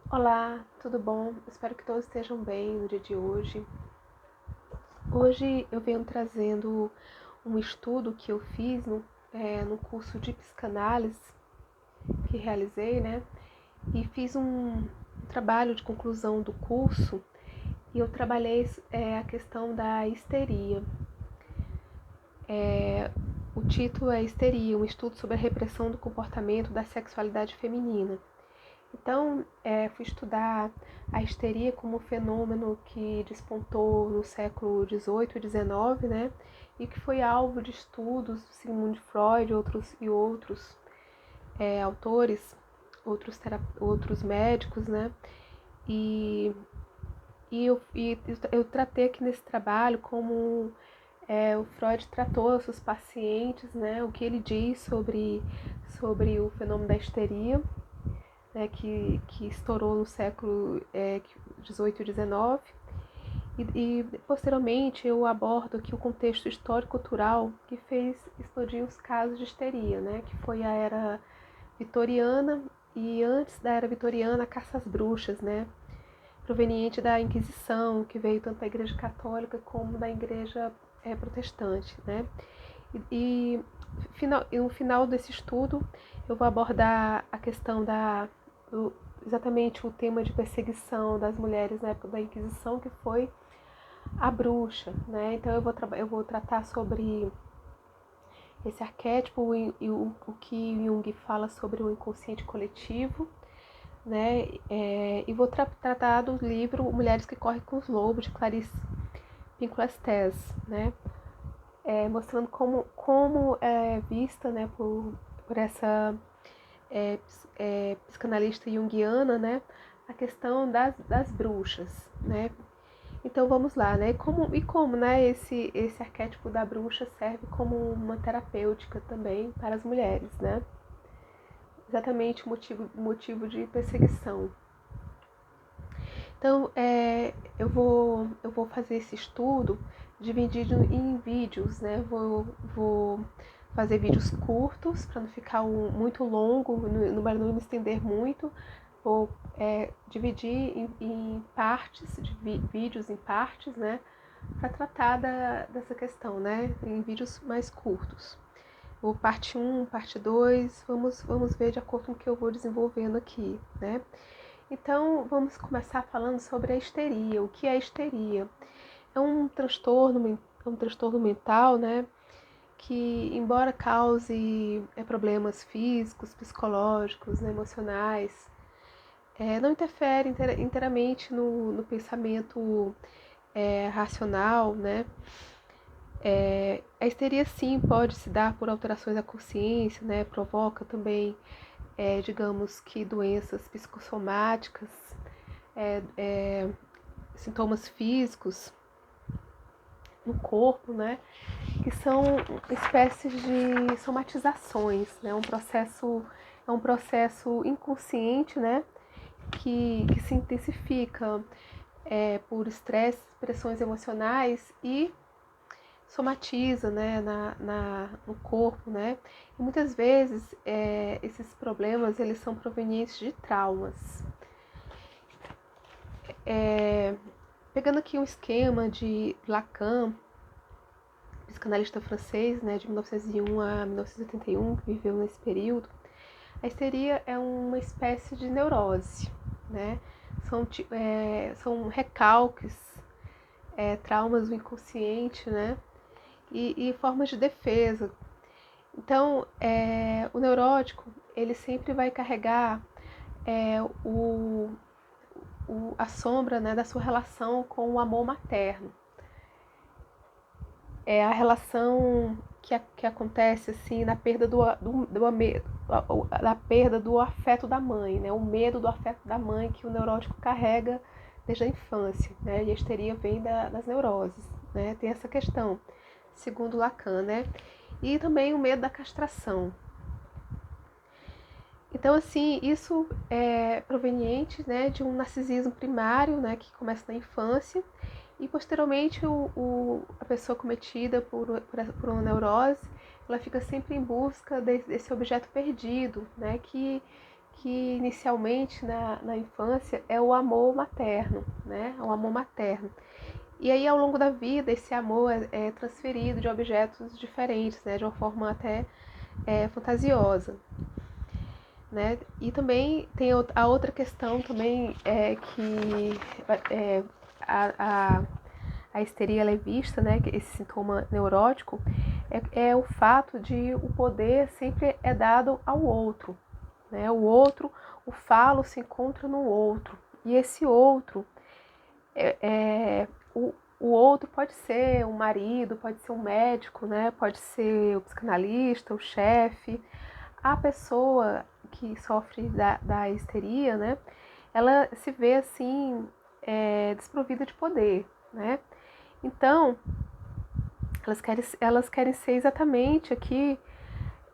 Olá, tudo bom? Espero que todos estejam bem no dia de hoje. Hoje eu venho trazendo um estudo que eu fiz no curso de psicanálise que realizei, né? E fiz um trabalho de conclusão do curso e eu trabalhei a questão da histeria. O título é Histeria, um estudo sobre a repressão do comportamento da sexualidade feminina. Então, fui estudar a histeria como um fenômeno que despontou no século XVIII e XIX, né? E que foi alvo de estudos do Sigmund Freud e outros autores, outros médicos, né? E, eu tratei aqui nesse trabalho como o Freud tratou os seus pacientes, né? O que ele diz sobre o fenômeno da histeria, né, que estourou no século XVIII e XIX. E posteriormente eu abordo aqui o contexto histórico-cultural que fez explodir os casos de histeria, né, que foi a era vitoriana e antes da era vitoriana a caça às bruxas, né, proveniente da Inquisição, que veio tanto da Igreja Católica como da Igreja protestante, né. E no final desse estudo eu vou abordar a questão exatamente o tema de perseguição das mulheres na época da Inquisição, que foi a bruxa, né? Então eu vou tratar sobre esse arquétipo e o que Jung fala sobre o inconsciente coletivo, né? E vou tratar do livro Mulheres que Correm com os Lobos, de Clarice Pincola-Estés, né? Mostrando como é vista, né, por essa psicanalista junguiana, né, a questão das bruxas, né? Então vamos lá, né? Como né, esse arquétipo da bruxa serve como uma terapêutica também para as mulheres, né? Exatamente motivo de perseguição. Então eu vou fazer esse estudo dividido em vídeos, né? Vou fazer vídeos curtos para não ficar muito longo, para não me estender muito. Vou dividir em partes, vídeos em partes, né? Para tratar dessa questão, né? Em vídeos mais curtos. O parte 1, parte 2, vamos ver de acordo com o que eu vou desenvolvendo aqui, né? Então, vamos começar falando sobre a histeria. O que é a histeria? É um transtorno mental, né? Que, embora cause problemas físicos, psicológicos, né, emocionais, não interfere inteiramente no pensamento racional, né? A histeria, sim, pode se dar por alterações da consciência, né? Provoca também, digamos que, doenças psicossomáticas, sintomas físicos no corpo, né? Que são espécies de somatizações, né? É um processo inconsciente, né? Que se intensifica por estresse, pressões emocionais e somatiza, né, no corpo, né? E muitas vezes esses problemas eles são provenientes de traumas. Pegando aqui um esquema de Lacan, psicanalista francês, né, de 1901 a 1981, que viveu nesse período, a histeria é uma espécie de neurose, né? São recalques, traumas do inconsciente, né? E formas de defesa. Então, o neurótico, ele sempre vai carregar é, o, a sombra, né, da sua relação com o amor materno. É a relação que acontece assim na perda da perda do afeto da mãe, né? O medo do afeto da mãe que o neurótico carrega desde a infância, né? E a histeria vem das neuroses, né? Tem essa questão, segundo Lacan, né? E também o medo da castração. Então, assim, isso é proveniente, né, de um narcisismo primário, né, que começa na infância, e posteriormente a pessoa cometida por uma neurose, ela fica sempre em busca desse objeto perdido, né, que inicialmente na infância é o amor materno, né? O amor materno. E aí ao longo da vida esse amor é transferido de objetos diferentes, né? De uma forma até fantasiosa, né? E também tem a outra questão também que a histeria ela é vista, né? Esse sintoma neurótico é o fato de o poder sempre é dado ao outro, né? O outro, o falo se encontra no outro. E esse outro, o outro pode ser um marido, pode ser um médico, né? Pode ser o psicanalista, o chefe. A pessoa que sofre da histeria, né? Ela se vê assim, desprovida de poder, né? Então, elas querem ser exatamente aqui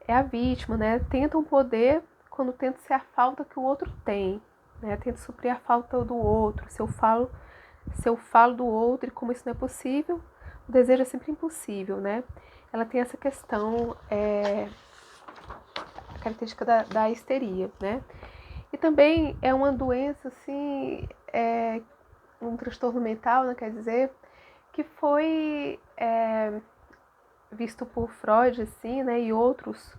a vítima, né? Tentam poder quando tentam ser a falta que o outro tem, né? Tentam suprir a falta do outro. Se eu falo do outro e como isso não é possível, o desejo é sempre impossível, né? Ela tem essa questão, a característica da histeria, né? E também é uma doença, assim, um transtorno mental, né? Quer dizer, que foi visto por Freud, assim, né? E outros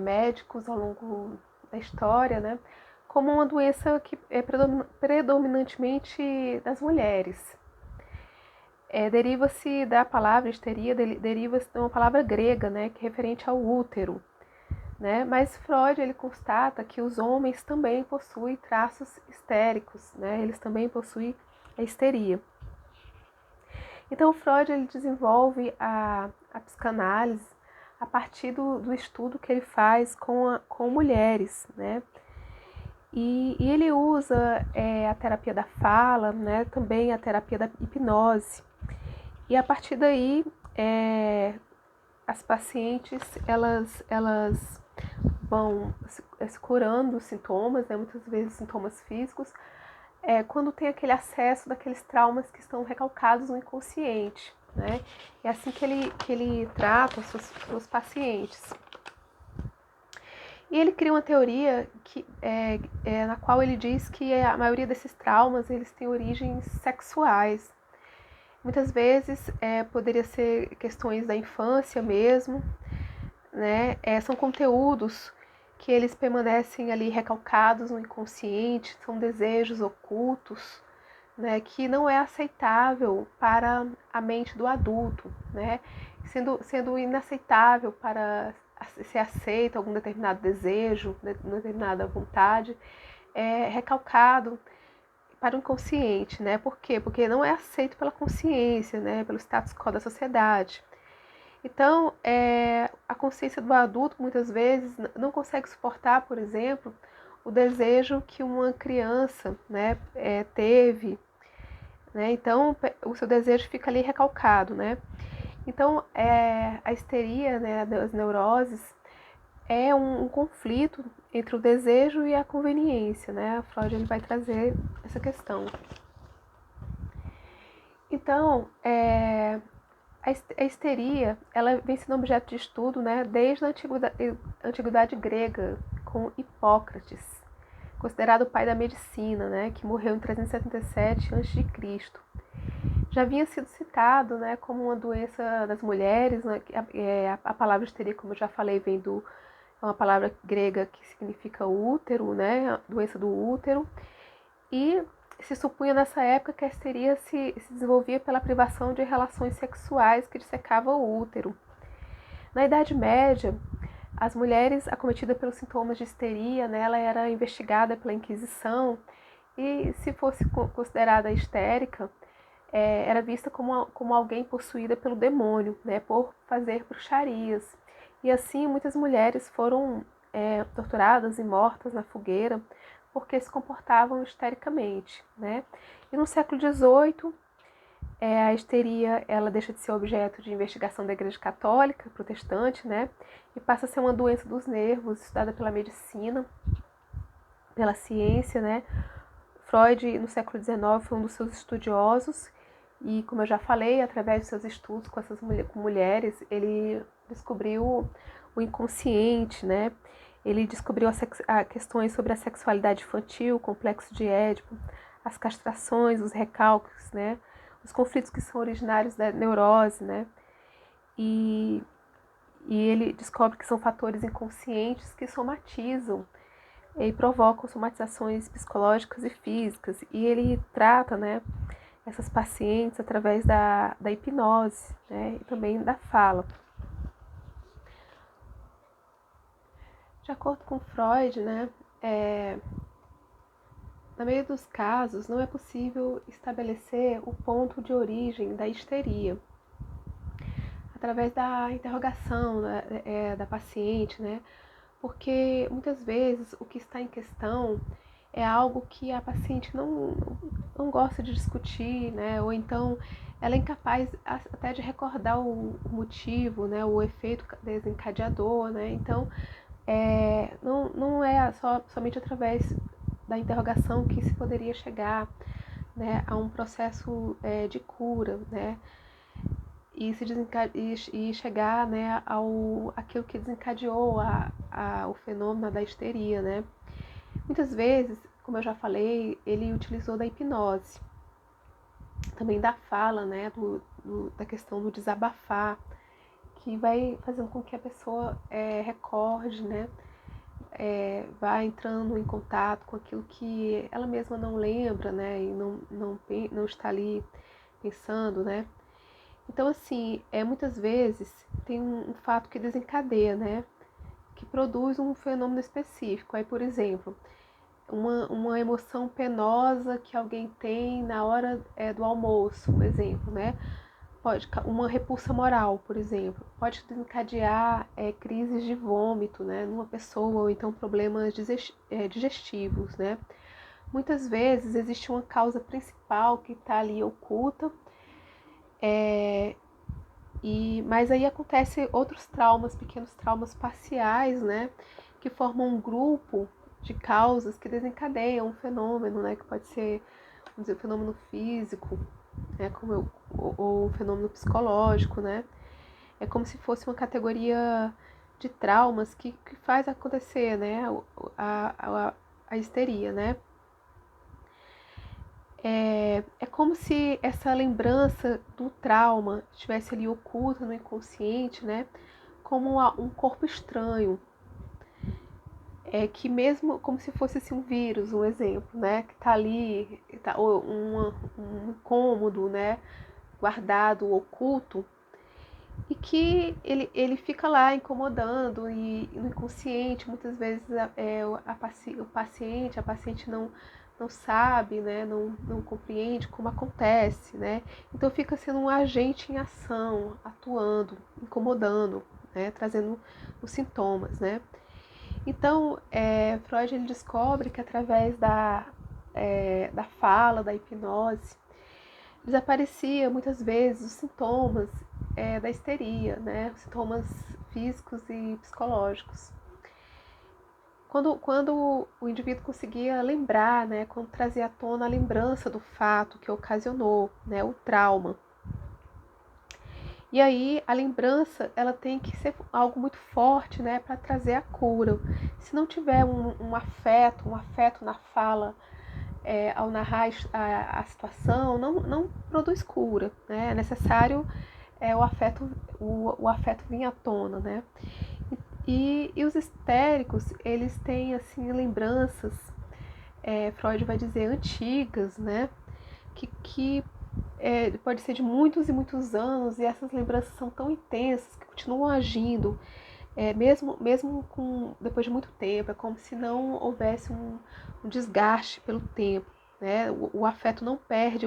médicos ao longo da história, né? Como uma doença que é predominantemente das mulheres. Deriva-se da palavra histeria, deriva-se de uma palavra grega, né? Que é referente ao útero, né? Mas Freud ele constata que os homens também possuem traços histéricos, né? Eles também possuem a histeria. Então Freud ele desenvolve a psicanálise a partir do estudo que ele faz com mulheres, né? E ele usa a terapia da fala, né? Também a terapia da hipnose. E a partir daí as pacientes elas vão se curando os sintomas, né? Muitas vezes sintomas físicos, quando tem aquele acesso daqueles traumas que estão recalcados no inconsciente, né? É assim que ele trata os seus pacientes. E ele cria uma teoria na qual ele diz que a maioria desses traumas eles têm origens sexuais. Muitas vezes poderia ser questões da infância mesmo, né? São conteúdos que eles permanecem ali recalcados no inconsciente, são desejos ocultos, né? Que não é aceitável para a mente do adulto, né? Sendo inaceitável para ser aceito algum determinado desejo, determinada vontade, recalcado para o inconsciente, né? Por quê? Porque não é aceito pela consciência, né? Pelo status quo da sociedade. Então, a consciência do adulto muitas vezes não consegue suportar, por exemplo, o desejo que uma criança, né, teve, né? Então, o seu desejo fica ali recalcado, né? Então, a histeria, né, as neuroses, é um conflito entre o desejo e a conveniência, né? Freud ele vai trazer essa questão. Então, a histeria ela vem sendo objeto de estudo, né, desde a antiguidade grega, com Hipócrates, considerado o pai da medicina, né, que morreu em 377 a.C. Já havia sido citado, né, como uma doença das mulheres, né, a palavra histeria, como eu já falei, vem uma palavra grega que significa útero, né, doença do útero, e se supunha nessa época que a histeria se desenvolvia pela privação de relações sexuais que dissecavam o útero. Na Idade Média, as mulheres acometidas pelos sintomas de histeria, né, ela era investigada pela Inquisição e, se fosse considerada histérica, era vista como alguém possuída pelo demônio, né, por fazer bruxarias. E assim muitas mulheres foram torturadas e mortas na fogueira porque se comportavam histericamente, né? E no século XVIII, a histeria ela deixa de ser objeto de investigação da Igreja Católica protestante, né? E passa a ser uma doença dos nervos estudada pela medicina, pela ciência, né? Freud, no século XIX, foi um dos seus estudiosos e, como eu já falei, através de seus estudos com mulheres, ele descobriu o inconsciente, né? Ele descobriu questões sobre a sexualidade infantil, o complexo de Édipo, as castrações, os recalques, né? Os conflitos que são originários da neurose, né? E ele descobre que são fatores inconscientes que somatizam e provocam somatizações psicológicas e físicas. E ele trata, né, essas pacientes através da hipnose, né, e também da fala. De acordo com Freud, né, na maioria dos casos não é possível estabelecer o ponto de origem da histeria através da interrogação da paciente, né, porque muitas vezes o que está em questão é algo que a paciente não gosta de discutir, né? Ou então ela é incapaz até de recordar o motivo, né? O efeito desencadeador, né? Então, não é somente através da interrogação que se poderia chegar, né, a um processo de cura, né? E chegar, né, aquilo que desencadeou o fenômeno da histeria, né? Muitas vezes, como eu já falei, ele utilizou da hipnose, também da fala, né, da questão do desabafar, que vai fazendo com que a pessoa recorde, né, vá entrando em contato com aquilo que ela mesma não lembra, né, e não está ali pensando, né. Então, assim, muitas vezes tem um fato que desencadeia, né, que produz um fenômeno específico. Aí, por exemplo, uma emoção penosa que alguém tem na hora do almoço, por exemplo, né? Uma repulsa moral, por exemplo, pode desencadear crises de vômito, né, numa pessoa, ou então problemas digestivos, né? Muitas vezes existe uma causa principal que está ali oculta, mas aí acontece outros traumas, pequenos traumas parciais, né, que formam um grupo de causas que desencadeiam um fenômeno, né, que pode ser, vamos dizer, um fenômeno físico, né, ou um fenômeno psicológico, né. É como se fosse uma categoria de traumas que faz acontecer, né, a histeria, né. É como se essa lembrança do trauma estivesse ali oculta no inconsciente, né? Como um corpo estranho. Que mesmo como se fosse assim, um vírus, um exemplo, né? Que está ali, ou um incômodo, né? Guardado, oculto, e que ele fica lá incomodando e no inconsciente muitas vezes o paciente não sabe, né, não compreende como acontece, né, então fica sendo um agente em ação, atuando, incomodando, né, trazendo os sintomas, né. Então Freud ele descobre que através da fala, da hipnose, desaparecia muitas vezes os sintomas da histeria, né? Os sintomas físicos e psicológicos. Quando o indivíduo conseguia lembrar, né? Quando trazia à tona a lembrança do fato que ocasionou, né? O trauma. E aí a lembrança ela tem que ser algo muito forte, né? Para trazer a cura. Se não tiver um afeto na fala, ao narrar a situação, não produz cura, né? É necessário o afeto vir à tona, né? E os histéricos, eles têm assim lembranças, Freud vai dizer antigas, né? Que pode ser de muitos e muitos anos, e essas lembranças são tão intensas que continuam agindo, mesmo depois de muito tempo. É como se não houvesse um desgaste pelo tempo, né? O afeto não perde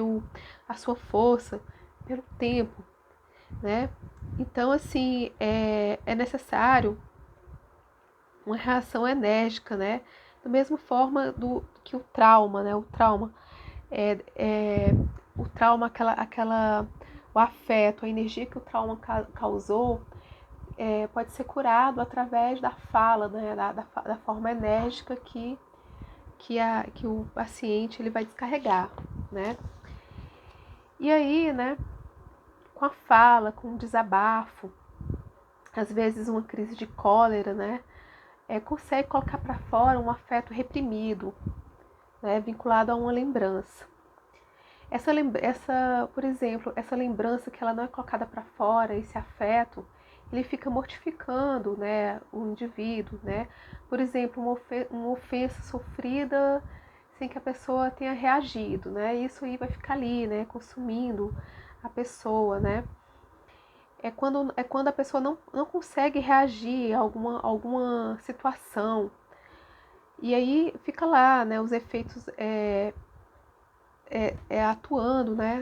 a sua força pelo tempo, né? Então, assim, é necessário uma reação enérgica, né? Da mesma forma que o trauma, né? O trauma, o afeto, a energia que o trauma causou, pode ser curado através da fala, né? Da forma enérgica que o paciente ele vai descarregar, né? E aí, né? Com a fala, com o desabafo, às vezes uma crise de cólera, né? consegue colocar para fora um afeto reprimido, né, vinculado a uma lembrança. Por exemplo, essa lembrança que ela não é colocada para fora, esse afeto, ele fica mortificando, né, o indivíduo, né? Por exemplo, uma ofensa sofrida sem que a pessoa tenha reagido, né? Isso aí vai ficar ali, né, consumindo a pessoa, né? É quando a pessoa não consegue reagir a alguma situação. E aí fica lá, né, os efeitos atuando, né,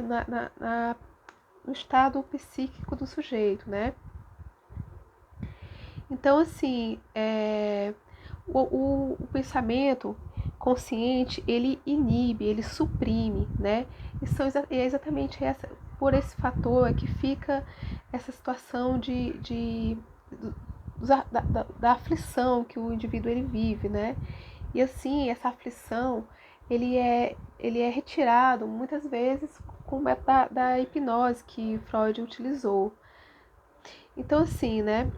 no estado psíquico do sujeito, né? Então, assim, o pensamento consciente, ele inibe, ele suprime, né? É exatamente por esse fator que fica essa situação da aflição que o indivíduo ele vive, né? E assim, essa aflição, ele é retirado muitas vezes com o método da hipnose que Freud utilizou. Então, assim, né?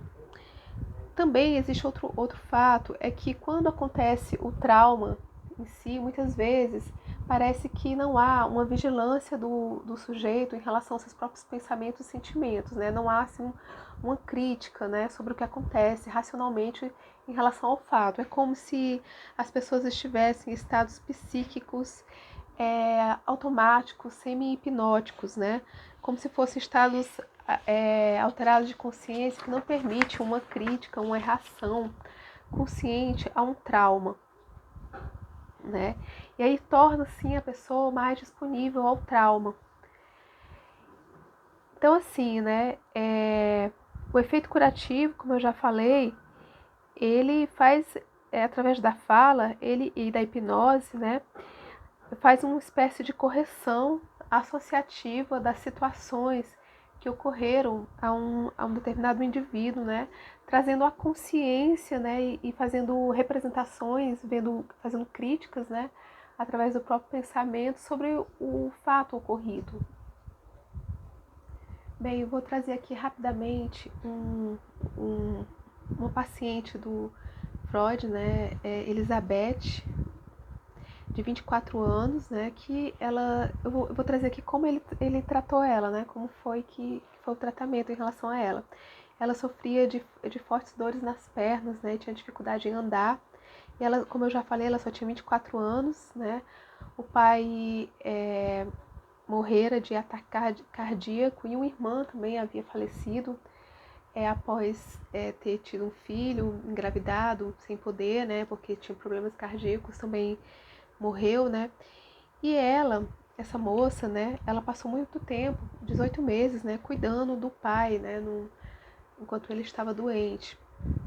Também existe outro fato, é que quando acontece o trauma em si, muitas vezes parece que não há uma vigilância do sujeito em relação aos seus próprios pensamentos e sentimentos, né? Não há assim, uma crítica, né, sobre o que acontece racionalmente em relação ao fato. É como se as pessoas estivessem em estados psíquicos automáticos, semi-hipnóticos, né? Como se fossem estados alterados de consciência que não permite uma crítica, uma reação consciente a um trauma, né? E aí torna, assim, a pessoa mais disponível ao trauma. Então, assim, né? O efeito curativo, como eu já falei, ele faz, através da fala e da hipnose, né? Faz uma espécie de correção associativa das situações que ocorreram a um determinado indivíduo, né? Trazendo a consciência, né? E fazendo representações, fazendo críticas, né? Através do próprio pensamento sobre o fato ocorrido. Bem, eu vou trazer aqui rapidamente uma paciente do Freud, né? Elizabeth, de 24 anos, né, que eu vou trazer aqui como ele tratou ela, né, como que foi o tratamento em relação a ela. Ela sofria de fortes dores nas pernas, né, tinha dificuldade em andar, e ela, como eu já falei, ela só tinha 24 anos, né, o pai morrera de ataque cardíaco e uma irmã também havia falecido após ter tido um filho, engravidado, sem poder, né, porque tinha problemas cardíacos, também morreu, né? E essa moça, né? Ela passou muito tempo, 18 meses, né? Cuidando do pai, né? Enquanto ele estava doente.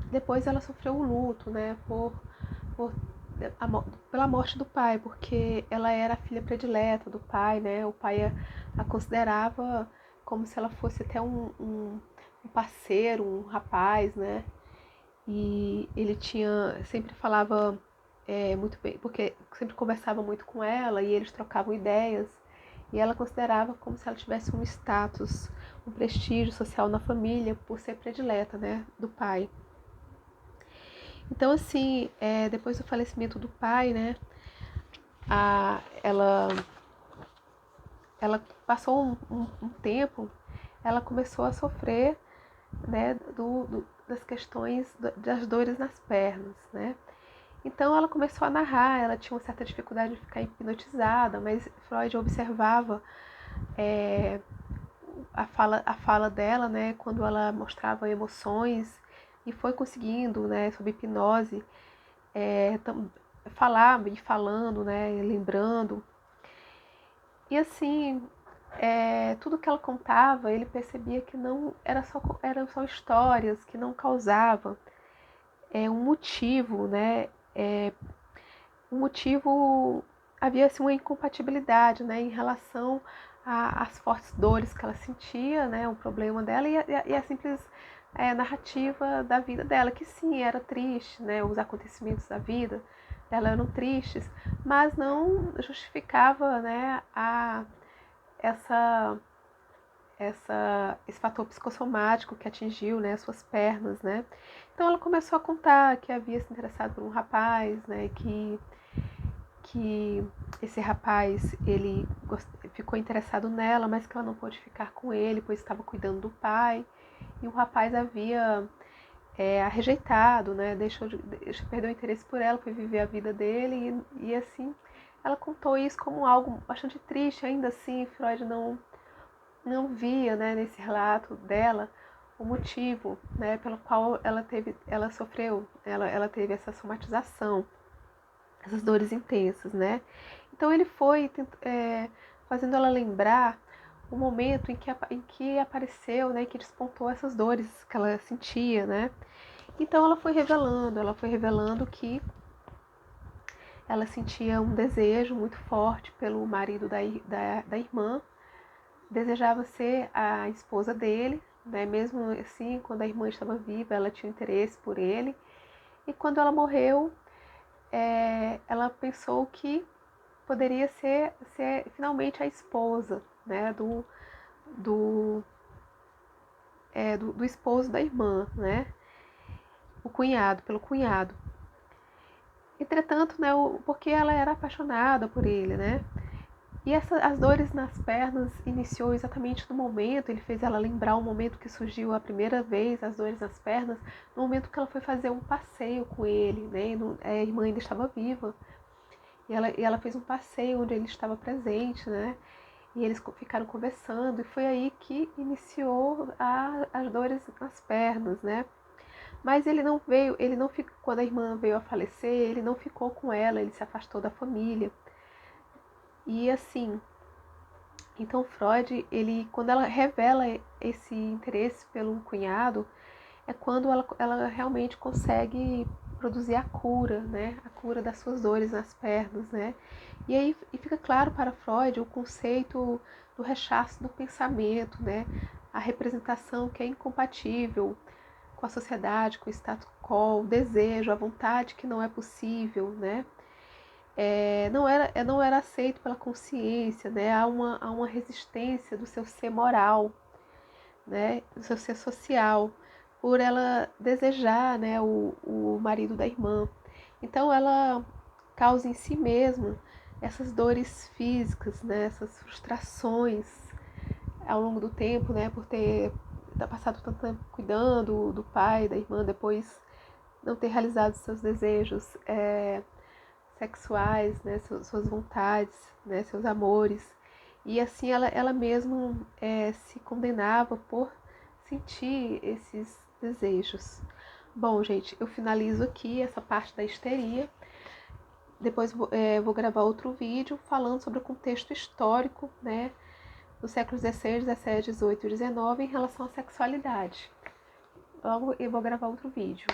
Depois ela sofreu um luto, né? Pela morte do pai, porque ela era a filha predileta do pai, né? O pai a considerava como se ela fosse até um parceiro, um rapaz, né? E ele sempre falava muito bem, porque sempre conversava muito com ela e eles trocavam ideias. E ela considerava como se ela tivesse um status, um prestígio social na família por ser predileta, né, do pai. Então, assim, depois do falecimento do pai, né, ela passou um tempo, ela começou a sofrer, né, das questões das dores nas pernas, né. Então ela começou a narrar, ela tinha uma certa dificuldade de ficar hipnotizada, mas Freud observava a fala dela, né, quando ela mostrava emoções e foi conseguindo, né, sob hipnose, falar e falando, né, lembrando. E assim, tudo que ela contava, ele percebia que não eram só histórias, que não causava um motivo, né, um motivo, havia assim, uma incompatibilidade, né, em relação às fortes dores que ela sentia, né, o problema dela e a simples narrativa da vida dela, que sim, era triste, né, os acontecimentos da vida dela eram tristes, mas não justificava, né, essa esse fator psicossomático que atingiu, né, suas pernas, né? Então ela começou a contar que havia se interessado por um rapaz, né, que esse rapaz ele ficou interessado nela, mas que ela não pôde ficar com ele, pois estava cuidando do pai, e o rapaz havia a rejeitado, né? Perdeu o interesse por ela, foi viver a vida dele, e assim ela contou isso como algo bastante triste. Ainda assim, Freud não via, né, nesse relato dela o motivo, né, pelo qual ela sofreu, ela teve essa somatização, essas dores intensas, né? Então ele foi fazendo ela lembrar o momento em que apareceu, né, que despontou essas dores que ela sentia, né? Então ela foi revelando que ela sentia um desejo muito forte pelo marido da irmã, desejava ser a esposa dele, né? Mesmo assim, quando a irmã estava viva, ela tinha interesse por ele. E quando ela morreu, ela pensou que poderia ser finalmente a esposa, né? Do esposo da irmã, né? Pelo cunhado. Entretanto, né, porque ela era apaixonada por ele, né? E as dores nas pernas iniciou exatamente no momento, ele fez ela lembrar o momento que surgiu a primeira vez, as dores nas pernas, no momento que ela foi fazer um passeio com ele, né? A irmã ainda estava viva. E ela fez um passeio onde ele estava presente, né? E eles ficaram conversando, e foi aí que iniciou as dores nas pernas, né? Mas ele não ficou, quando a irmã veio a falecer, ele não ficou com ela, ele se afastou da família. E assim, então Freud, quando ela revela esse interesse pelo cunhado, é quando ela realmente consegue produzir a cura, né? A cura das suas dores nas pernas, né? E aí fica claro para Freud o conceito do rechaço do pensamento, né? A representação que é incompatível com a sociedade, com o status quo, o desejo, a vontade que não é possível, né? Não era aceito pela consciência, né? Há uma resistência do seu ser moral, né? Do seu ser social, por ela desejar, né, o marido da irmã. Então ela causa em si mesma essas dores físicas, né? Essas frustrações ao longo do tempo, né? Por ter passado tanto tempo cuidando do pai, da irmã, depois não ter realizado seus desejos sexuais, né, suas vontades, né, seus amores. E assim ela mesma se condenava por sentir esses desejos. Bom, gente, eu finalizo aqui essa parte da histeria. Depois vou gravar outro vídeo falando sobre o contexto histórico, né, dos séculos XVI, XVII, XVIII e XIX em relação à sexualidade. Logo eu vou gravar outro vídeo.